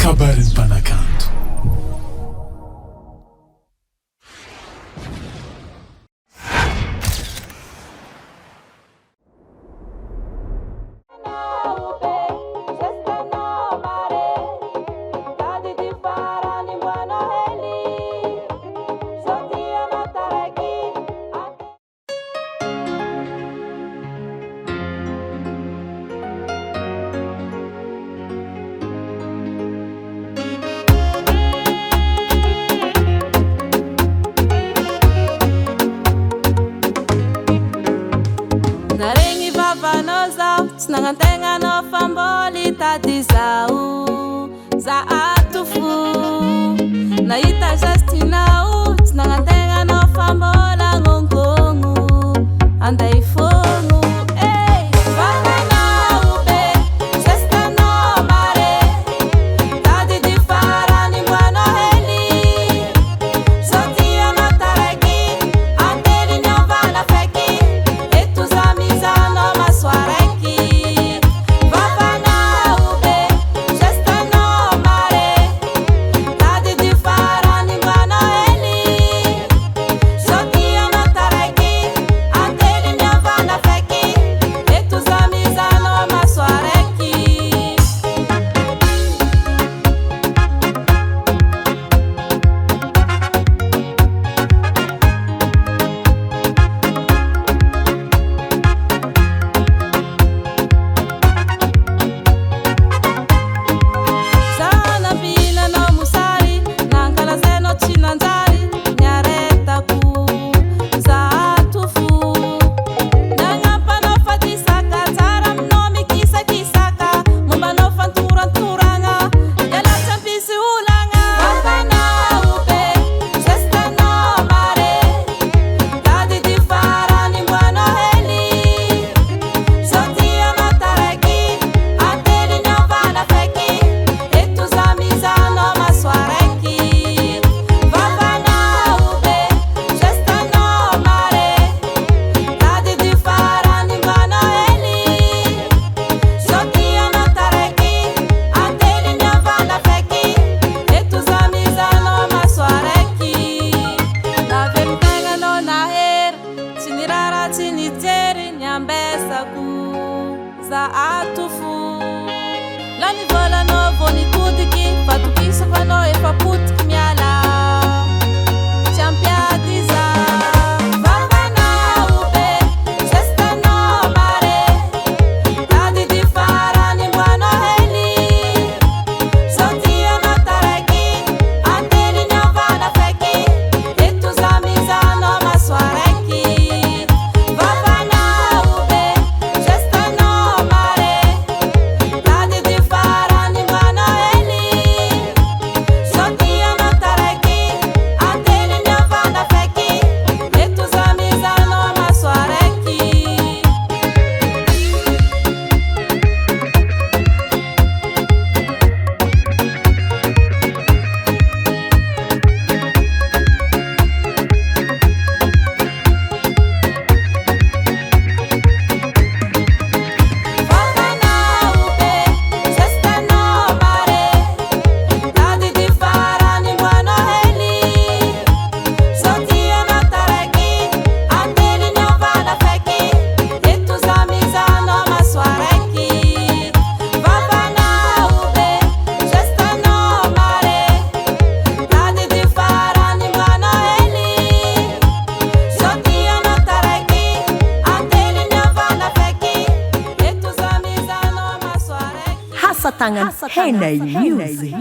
kabarin'ny mpanakanto. Tsy nagnantegna anao fa mboly tady zao za atofo nahita zastinao tsy nagnantegna anao fa mbola agnongogno anday fogno za atofo la nivolanao vo nitodiky fatokisako anao efa potiky miala tsy ampiady za vavanao be zestanao mare tady dy farany mboanao hely zao tianao taraiky antely niavana feky eto za mizanao masoa raiky Tangan Henay Music.